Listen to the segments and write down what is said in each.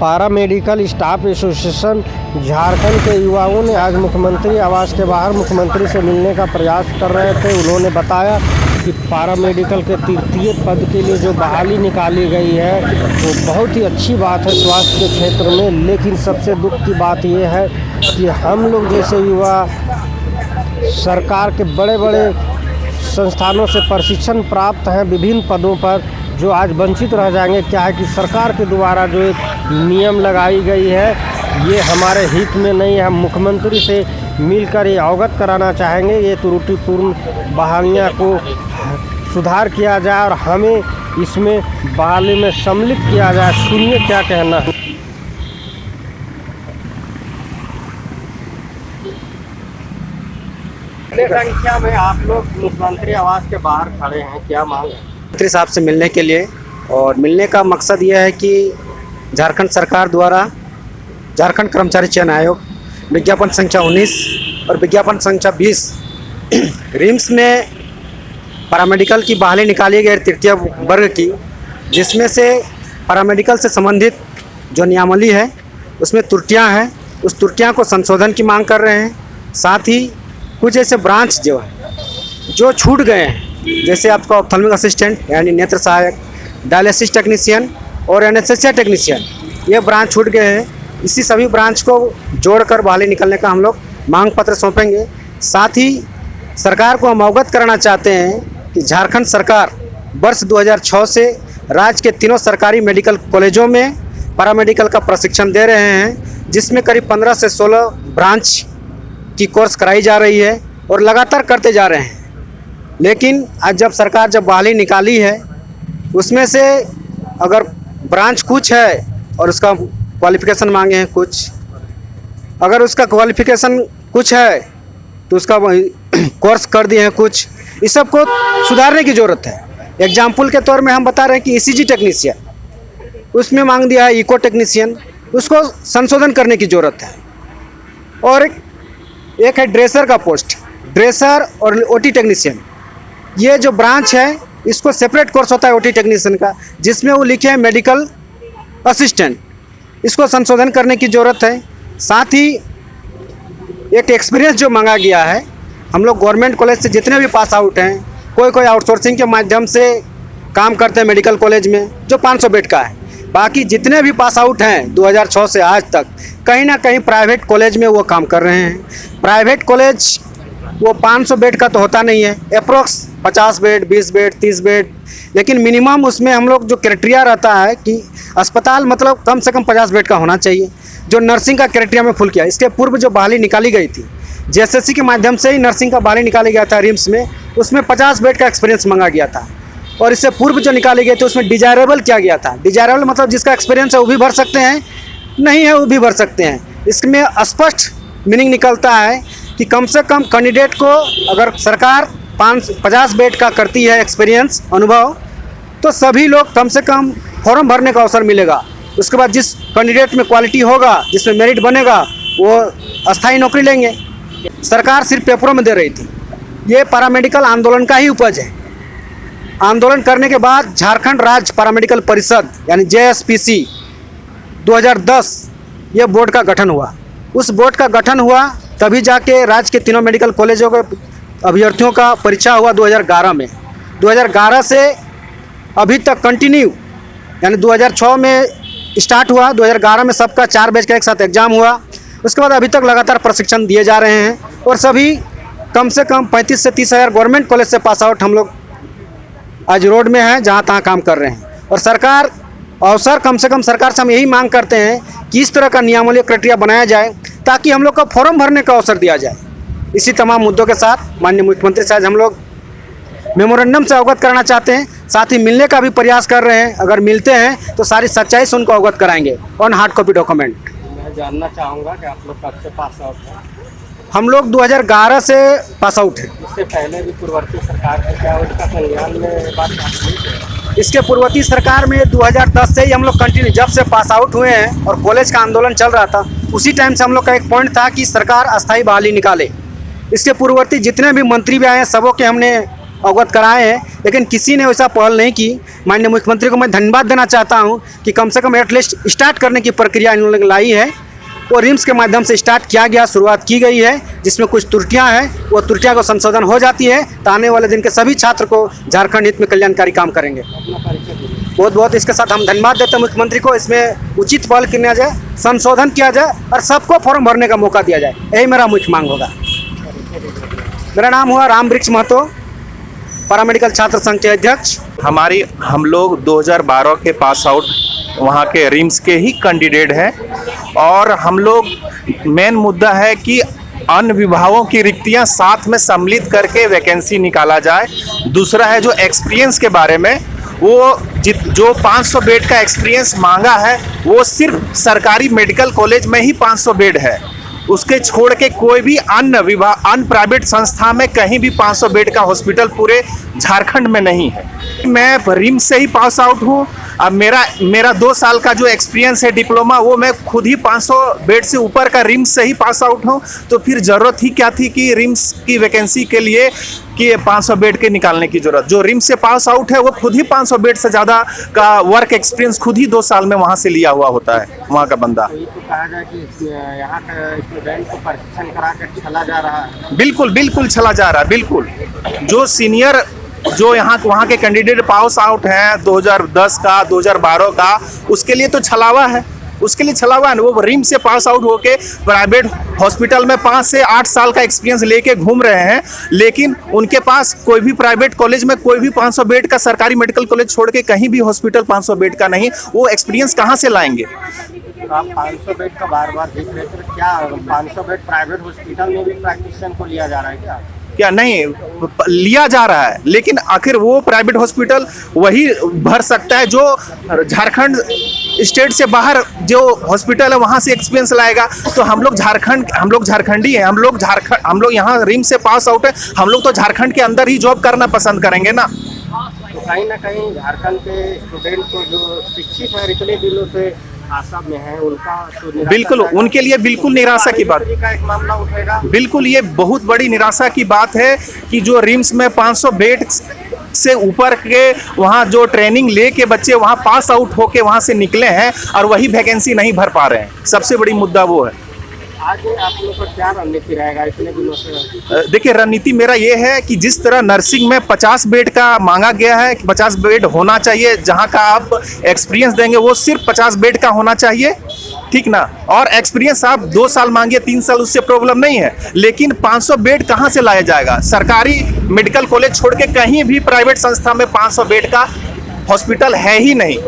पारा medical staff association Jharkhand के युवाओं ने आज मुख्यमंत्री आवास के बाहर मुख्यमंत्री से मिलने का प्रयास कर रहे थे। उन्होंने बताया कि पारा मेडिकल के तृतीय पद के लिए जो बहाली निकाली गई है वो बहुत ही अच्छी बात है स्वास्थ्य के क्षेत्र में। लेकिन सबसे दुख की बात ये है कि हम लोग जैसे युवा सरकार के बड़े बड़े संस्थानों से प्रशिक्षण प्राप्त हैं विभिन्न पदों पर, जो आज वंचित रह जाएंगे। क्या है कि सरकार के द्वारा जो एक नियम लगाई गई है ये हमारे हित में नहीं है। हम मुख्यमंत्री से मिलकर ये अवगत कराना चाहेंगे ये त्रुटिपूर्ण बहालियाँ को सुधार किया जाए और हमें इसमें बहाली में सम्मिलित किया जाए। सुनिए क्या कहना है। संख्या में आप लोग मुख्यमंत्री आवास के बाहर खड़े हैं, क्या मांग है? मंत्री साहब से मिलने के लिए, और मिलने का मकसद यह है कि झारखंड सरकार द्वारा झारखंड कर्मचारी चयन आयोग विज्ञापन संख्या 19 और विज्ञापन संख्या 20 रिम्स में पैरामेडिकल की बहाली निकाली गई तृतीय वर्ग की, जिसमें से पैरामेडिकल से संबंधित जो नियमावली है उसमें त्रुटियां हैं, उस त्रुटियां को संशोधन की मांग कर रहे हैं। साथ ही कुछ ऐसे ब्रांच जो छूट गए हैं, जैसे आपका ऑप्थेल्मिक असिस्टेंट यानी नेत्र सहायक, डायलिसिस टेक्नीशियन और एनेस्थीसिया टेक्नीशियन, ये ब्रांच छूट गए हैं। इसी सभी ब्रांच को जोड़कर बहाली निकलने का हम लोग मांग पत्र सौंपेंगे। साथ ही सरकार को हम अवगत कराना चाहते हैं कि झारखंड सरकार वर्ष 2006 से राज्य के तीनों सरकारी मेडिकल कॉलेजों में पैरामेडिकल का प्रशिक्षण दे रहे हैं, जिसमें करीब 15 से 16 ब्रांच की कोर्स कराई जा रही है और लगातार करते जा रहे हैं। लेकिन आज जब बहाली निकाली है उसमें से अगर ब्रांच कुछ है और उसका क्वालिफ़िकेशन मांगे हैं कुछ, अगर उसका क्वालिफ़िकेशन कुछ है तो उसका कोर्स कर दिए हैं कुछ, इस सब को सुधारने की ज़रूरत है। एग्जाम्पल के तौर में हम बता रहे हैं कि ECG टेक्नीशियन उसमें मांग दिया है इको टेक्नीशियन, उसको संशोधन करने की ज़रूरत है। और एक है ड्रेसर का पोस्ट, ड्रेसर और OT टेक्नीशियन, ये जो ब्रांच है इसको सेपरेट कोर्स होता है OT टेक्नीशियन का, जिसमें वो लिखे हैं मेडिकल असिस्टेंट, इसको संशोधन करने की ज़रूरत है। साथ ही एक एक्सपीरियंस जो मांगा गया है, हम लोग गवर्नमेंट कॉलेज से जितने भी पास आउट हैं, कोई आउटसोर्सिंग के माध्यम से काम करते हैं मेडिकल कॉलेज में जो 500 बेड का है, बाकी जितने भी पास आउट हैं 2006 से आज तक कहीं ना कहीं प्राइवेट कॉलेज में वो काम कर रहे हैं। प्राइवेट कॉलेज वो 500 बेड का तो होता नहीं है, अप्रोक्स 50 बेड, 20 बेड, 30 बेड, लेकिन मिनिमम उसमें हम लोग जो क्राइटेरिया रहता है कि अस्पताल मतलब कम से कम 50 बेड का होना चाहिए, जो नर्सिंग का क्राइटेरिया में फुल किया। इसके पूर्व जो बहाली निकाली गई थी JSSC के माध्यम से ही नर्सिंग का बहाली निकाली गया था रिम्स में, उसमें 50 बेड का एक्सपीरियंस मांगा गया था। और इससे पूर्व जो निकाली गई थी उसमें डिजायरेबल किया गया था। डिजायरेबल मतलब जिसका एक्सपीरियंस है वो भी भर सकते हैं, नहीं है वो भी भर सकते हैं। इसमें स्पष्ट मीनिंग निकलता है कि कम से कम कैंडिडेट को अगर सरकार 50 बेड का करती है एक्सपीरियंस अनुभव, तो सभी लोग कम से कम फॉर्म भरने का अवसर मिलेगा। उसके बाद जिस कैंडिडेट में क्वालिटी होगा, जिसमें मेरिट बनेगा, वो अस्थायी नौकरी लेंगे। सरकार सिर्फ पेपरों में दे रही थी। ये पैरामेडिकल आंदोलन का ही उपज है। आंदोलन करने के बाद झारखंड राज्य पैरामेडिकल परिषद यानी JSPC 2010 ये बोर्ड का गठन हुआ। उस बोर्ड का गठन हुआ तभी जाके राज्य के तीनों मेडिकल कॉलेजों के अभ्यर्थियों का परीक्षा हुआ 2011 में। 2011 से अभी तक कंटिन्यू, यानी 2006 में स्टार्ट हुआ, 2011 में सबका 4 बैच का एक साथ एग्ज़ाम हुआ। उसके बाद अभी तक लगातार प्रशिक्षण दिए जा रहे हैं और सभी कम से कम 35 से 30 हज़ार गवर्नमेंट कॉलेज से पास आउट हम लोग आज रोड में हैं, जहाँ तहाँ काम कर रहे हैं। और सरकार अवसर कम से कम सरकार से हम यही मांग करते हैं कि इस तरह का नियमावली क्राइटेरिया बनाया जाए ताकि हम लोग का फॉर्म भरने का अवसर दिया जाए। इसी तमाम मुद्दों के साथ माननीय मुख्यमंत्री साहब हम लोग मेमोरेंडम से अवगत कराना चाहते हैं, साथ ही मिलने का भी प्रयास कर रहे हैं। अगर मिलते हैं तो सारी सच्चाई से उनको अवगत कराएंगे ऑन हार्ड कॉपी डॉक्यूमेंट। मैं जानना चाहूँगा कि आप लोग कब से पास आउट हैं? हम लोग 2011 से पास आउट हैं। इससे पहले भी पूर्ववर्ती सरकार के क्या उसका संज्ञान में बात नहीं? इसके पूर्ववर्ती सरकार में 2010 से ही हम लोग कंटिन्यू, जब से पास आउट हुए हैं और कॉलेज का आंदोलन चल रहा था, उसी टाइम से हम लोग का एक पॉइंट था कि सरकार अस्थायी बहाली निकाले। इसके पूर्ववर्ती जितने भी मंत्री भी आए हैं सबों के हमने अवगत कराए हैं, लेकिन किसी ने वैसा पहल नहीं की। माननीय मुख्यमंत्री को मैं धन्यवाद देना चाहता हूं कि कम से कम एटलीस्ट स्टार्ट करने की प्रक्रिया इन्होंने लाई है। वो रिम्स के माध्यम से स्टार्ट किया गया, शुरुआत की गई है, जिसमें कुछ त्रुटियां हैं, वो त्रुटियां को संशोधन हो जाती है तो आने वाले दिन के सभी छात्र को झारखंड हित में कल्याणकारी काम करेंगे। बहुत बहुत इसके साथ हम धन्यवाद देते हैं मुख्यमंत्री को। इसमें उचित पहल किया जाए, संशोधन किया जाए और सबको फॉर्म भरने का मौका दिया जाए, यही मेरा मुख्य मांग होगा। मेरा नाम हुआ राम वृक्ष महतो, पैरामेडिकल छात्र संघ के अध्यक्ष। हम लोग 2012 के पास आउट वहाँ के रिम्स के ही कैंडिडेट हैं और हम लोग मेन मुद्दा है कि अन्य विभागों की रिक्तियां साथ में सम्मिलित करके वैकेंसी निकाला जाए। दूसरा है जो एक्सपीरियंस के बारे में, वो जो 500 बेड का एक्सपीरियंस मांगा है वो सिर्फ सरकारी मेडिकल कॉलेज में ही 500 बेड है, उसके छोड़ के कोई भी अन्य प्राइवेट संस्था में कहीं भी 500 बेड का हॉस्पिटल पूरे झारखंड में नहीं है। मैं रिम्स से ही पास आउट हूँ। अब मेरा 2 साल का जो एक्सपीरियंस है डिप्लोमा, वो मैं खुद ही 500 बेड से ऊपर का रिम्स से ही पास आउट हूँ। तो फिर ज़रूरत ही क्या थी कि रिम्स की वैकेंसी के लिए कि 500 बेड के निकालने की ज़रूरत। जो रिम्स से पास आउट है वो खुद ही 500 बेड से ज़्यादा का वर्क एक्सपीरियंस खुद ही 2 साल में वहाँ से लिया हुआ होता है, वहाँ का बंदा। तो ये तो कहा जाए कि यहाँ का स्टूडेंट को प्रशिक्षण करा कर छला जा रहा है। बिल्कुल छला जा रहा है, बिल्कुल। जो सीनियर जो वहाँ के कैंडिडेट पास आउट हैं 2010 का 2012 का, उसके लिए तो छलावा है, उसके लिए छलावा है। वो रिम्स से पास आउट होके प्राइवेट हॉस्पिटल में 5 से 8 साल का एक्सपीरियंस लेके घूम रहे हैं, लेकिन उनके पास कोई भी प्राइवेट कॉलेज में कोई भी 500 बेड का सरकारी मेडिकल कॉलेज छोड़ के कहीं भी हॉस्पिटल 500 बेड का नहीं, वो एक्सपीरियंस कहाँ से लाएंगे? तो आप 500 बेड का बार जिक्र रहे थे, क्या 500 बेड प्राइवेट हॉस्पिटल में भी प्रैक्टिशन को लिया जा रहा है क्या नहीं लिया जा रहा है, लेकिन आखिर वो प्राइवेट हॉस्पिटल वही भर सकता है जो झारखंड स्टेट से बाहर जो हॉस्पिटल है वहाँ से एक्सपीरियंस लाएगा। तो हम लोग झारखंडी हैं, हम लोग यहाँ रिम्स से पास आउट है, हम लोग तो झारखंड के अंदर ही जॉब करना पसंद करेंगे ना। तो कहीं ना कहीं झारखंड के स्टूडेंट को जो शिक्षित है इतने दिनों से आशा में है, उनका तो बिल्कुल उनके लिए बिल्कुल निराशा की बात, एक मामला उठेगा। बिल्कुल ये बहुत बड़ी निराशा की बात है कि जो रिम्स में 500 बेड से ऊपर के वहाँ जो ट्रेनिंग लेके बच्चे वहाँ पास आउट होके वहाँ से निकले हैं और वही वैकेंसी नहीं भर पा रहे हैं। सबसे बड़ी मुद्दा वो है। आगे आप लोग का क्या रणनीति रहेगा इतने दिनों से? देखिए रणनीति मेरा ये है कि जिस तरह नर्सिंग में 50 बेड का मांगा गया है कि 50 बेड होना चाहिए, जहां का आप एक्सपीरियंस देंगे वो सिर्फ 50 बेड का होना चाहिए, ठीक ना। और एक्सपीरियंस आप 2 साल मांगिए 3 साल, उससे प्रॉब्लम नहीं है, लेकिन 500 बेड कहाँ से लाया जाएगा? सरकारी मेडिकल कॉलेज छोड़ के कहीं भी प्राइवेट संस्था में 500 बेड का हॉस्पिटल है ही नहीं।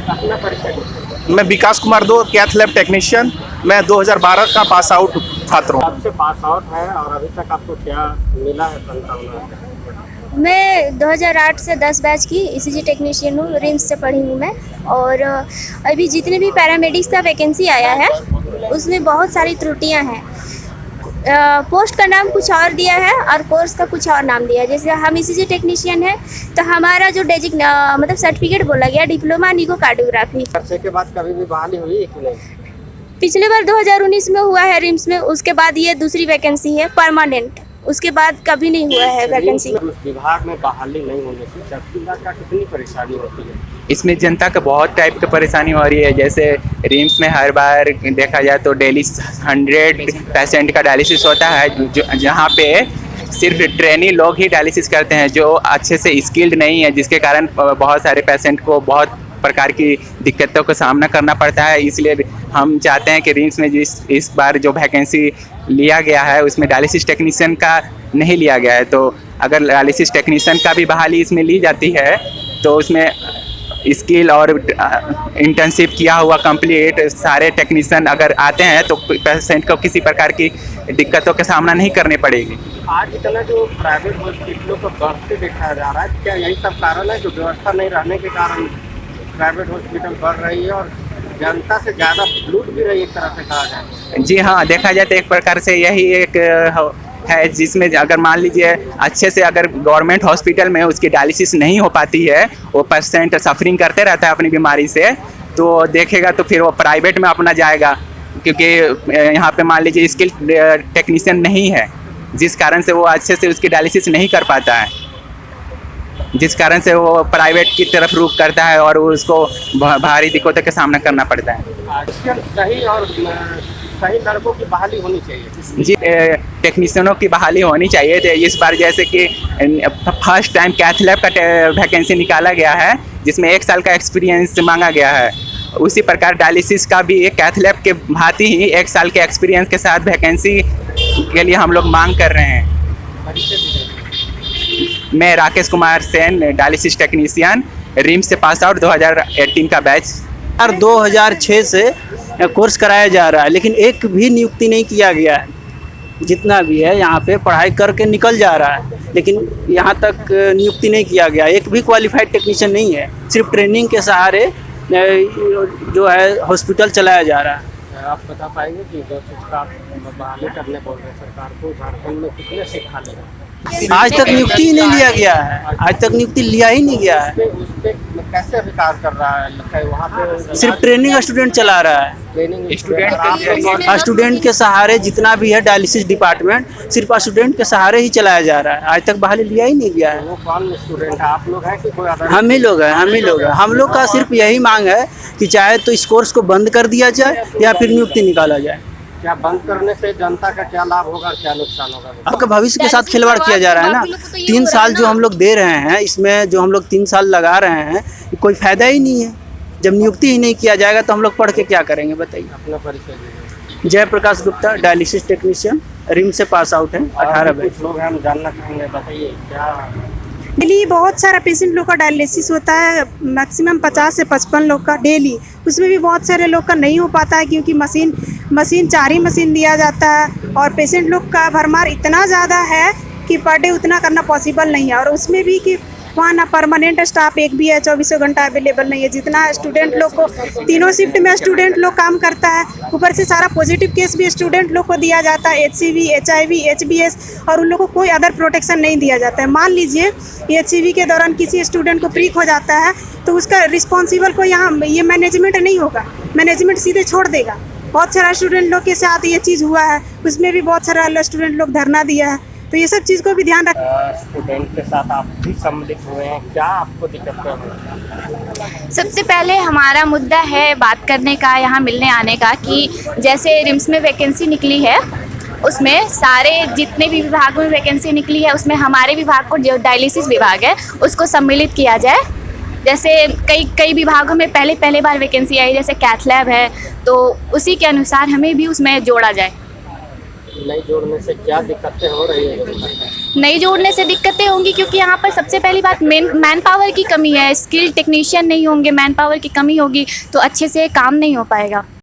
अपना परिचय। मैं विकास कुमार दो, कैथ लैब टेक्नीशियन। मैं 2012 का पास आउट छात्र हूँ। आपसे पास आउट है और अभी तक आपको क्या मिला है संभावना? मैं 2008 से 10 बैच की ईसीजी टेक्नीशियन हूँ, रिम्स से पढ़ी हूँ मैं। और अभी जितने भी पैरामेडिक्स का वैकेंसी आया है उसमें बहुत सारी त्रुटियां हैं। पोस्ट का नाम कुछ और दिया है और कोर्स का कुछ और नाम दिया है। जैसे हम ईसीजी टेक्नीशियन है तो हमारा जो मतलब सर्टिफिकेट बोला गया डिप्लोमा इन इकोकार्डियोग्राफी। खर्चे के बाद कभी भी बहाली हुई है कि नहीं? पिछले बार 2019 में हुआ है रिम्स में, उसके बाद ये दूसरी वैकेंसी है परमानेंट, उसके बाद कभी नहीं हुआ है वैकेंसी। उस विभाग में बहाली नहीं होने से चौकीदार का कितनी परेशानी होती है? इसमें जनता का बहुत टाइप की परेशानी हो रही है। जैसे रिम्स में हर बार देखा जाए तो डेली 100 पेशेंट का डायलिसिस होता है, जहाँ पे सिर्फ ट्रेनी लोग ही डायलिसिस करते हैं जो अच्छे से स्किल्ड नहीं है, जिसके कारण बहुत सारे पेशेंट को बहुत प्रकार की दिक्कतों का सामना करना पड़ता है। इसलिए हम चाहते हैं कि रिम्स में इस बार जो वैकेंसी लिया गया है उसमें डायलिसिस टेक्नीशियन का नहीं लिया गया है। तो अगर डायलिसिस टेक्नीशियन का भी बहाली इसमें ली जाती है तो उसमें स्किल और इंटर्नशिप किया हुआ कंप्लीट सारे टेक्नीशियन अगर आते हैं तो पेशेंट को किसी प्रकार की दिक्कतों का सामना नहीं करनी पड़ेगी। आज इतना जो प्राइवेट हॉस्पिटलों को बढ़ते देखा जा रहा है, क्या यही सब कारण है जो व्यवस्था नहीं रहने के कारण प्राइवेट हॉस्पिटल बढ़ रही है और जनता से ज़्यादा लूट भी रही है, एक तरह से कहा जाए? जी हाँ, देखा जाए तो एक प्रकार से यही एक है जिसमें अगर मान लीजिए अच्छे से अगर गवर्नमेंट हॉस्पिटल में उसकी डायलिसिस नहीं हो पाती है, वो पेशेंट सफरिंग करते रहता है अपनी बीमारी से, तो देखेगा तो फिर वो प्राइवेट में अपना जाएगा, क्योंकि यहाँ पे मान लीजिए स्किल टेक्नीशियन नहीं है जिस कारण से वो अच्छे से उसकी डायलिसिस नहीं कर पाता है, जिस कारण से वो प्राइवेट की तरफ रुख करता है और उसको भारी दिक्कतों का सामना करना पड़ता है। सही और सही लड़कों की बहाली होनी चाहिए। जी, टेक्नीशियनों की बहाली होनी चाहिए थी इस बार, जैसे कि फर्स्ट टाइम कैथ लैब का वैकेंसी निकाला गया है जिसमें 1 साल का एक्सपीरियंस मांगा गया है। उसी प्रकार डायलिसिस का भी एक कैथ लैब के भांति ही 1 साल के एक्सपीरियंस के साथ वैकेंसी के लिए हम लोग मांग कर रहे हैं। मैं Rakesh Kumar Sen, dialysis technician, RIMS से पास आउट 2018 का बैच। 2006 से कोर्स कराया जा रहा है, लेकिन एक भी नियुक्ति नहीं किया गया है। जितना भी है यहाँ पे पढ़ाई करके निकल जा रहा है, लेकिन यहाँ तक नियुक्ति नहीं किया गया। एक भी क्वालिफाइड टेक्नीशियन नहीं है, सिर्फ ट्रेनिंग के सहारे जो है हॉस्पिटल चलाया जा रहा है। आप बता पाएंगे कि जो चीज़ का बहाली करने बोल रहे हैं सरकार को, झारखंड में कितने सीट खाली है? आज तक नियुक्ति ही नहीं लिया गया है, आज तक नियुक्ति लिया ही नहीं गया है। उस पे कैसे विकास कर रहा है वहाँ पे? सिर्फ ट्रेनिंग स्टूडेंट चला रहा है, स्टूडेंट के सहारे जितना भी है डायलिसिस डिपार्टमेंट सिर्फ स्टूडेंट के सहारे ही चलाया जा रहा है। आज तक बहाली लिया ही नहीं गया है। वो कौन स्टूडेंट है? आप लोग हैं कि कोई अदर? हम ही लोग हैं, हम ही लोग हैं। हम लोग का सिर्फ यही मांग है कि चाहे तो इस कोर्स को बंद कर दिया जाए या फिर नियुक्ति निकाला जाए। क्या बंद करने से जनता का क्या लाभ होगा, क्या नुकसान होगा? आपका भविष्य के साथ खिलवाड़ किया जा रहा है ना। 3 साल जो हम लोग दे रहे हैं, इसमें जो हम लोग 3 साल लगा रहे हैं, कोई फायदा ही नहीं है। जब नियुक्ति ही नहीं किया जाएगा तो हम लोग पढ़ के क्या करेंगे, बताइए। अपना परिचय दीजिए। Jaiprakash Gupta, dialysis technician, RIMS से पास आउट है। 18 बैच। कुछ लोग हैं, हम जानना चाहेंगे, बताइए क्या? डेली बहुत सारा पेशेंट लोग का डायलिसिस होता है, मैक्सिमम 50 से 55 लोग का डेली। उसमें भी बहुत सारे लोग का नहीं हो पाता है क्योंकि मशीन 4 ही मशीन दिया जाता है और पेशेंट लोग का भरमार इतना ज़्यादा है कि पर डे उतना करना पॉसिबल नहीं है। और उसमें भी कि वहाँ ना परमानेंट स्टाफ एक भी है, 24 घंटा अवेलेबल नहीं है। जितना स्टूडेंट लोग को, तीनों शिफ्ट में स्टूडेंट लोग काम करता है, ऊपर से सारा पॉजिटिव केस भी स्टूडेंट लोग को दिया जाता है, HCV, HIV, HBS, और उन लोग को कोई अदर प्रोटेक्शन नहीं दिया जाता है। मान लीजिए HCV के दौरान किसी स्टूडेंट को प्रीक हो जाता है तो उसका रिस्पॉन्सिबल को यहाँ ये मैनेजमेंट नहीं होगा, मैनेजमेंट सीधे छोड़ देगा। बहुत सारा स्टूडेंट लोग के साथ ये चीज़ हुआ है, उसमें भी बहुत सारा स्टूडेंट लोग धरना दिया है। तो ये सब चीज़ को भी ध्यान रख। स्टूडेंट के साथ आप भी सम्मिलित हुए हैं, क्या आपको दिक्कत है? सबसे पहले हमारा मुद्दा है बात करने का, यहाँ मिलने आने का, कि जैसे रिम्स में वैकेंसी निकली है, उसमें सारे जितने भी विभागों में वैकेंसी निकली है उसमें हमारे विभाग को, जो डायलिसिस विभाग है, उसको सम्मिलित किया जाए। जैसे कई विभागों में पहले बार वैकेंसी आई, जैसे कैथ लैब है, तो उसी के अनुसार हमें भी उसमें जोड़ा जाए। नहीं जोड़ने से क्या दिक्कतें हो रही है? नहीं जोड़ने से दिक्कतें होंगी क्योंकि यहाँ पर सबसे पहली बात मैन पावर की कमी है। स्किल्ड टेक्नीशियन नहीं होंगे, मैन पावर की कमी होगी तो अच्छे से काम नहीं हो पाएगा।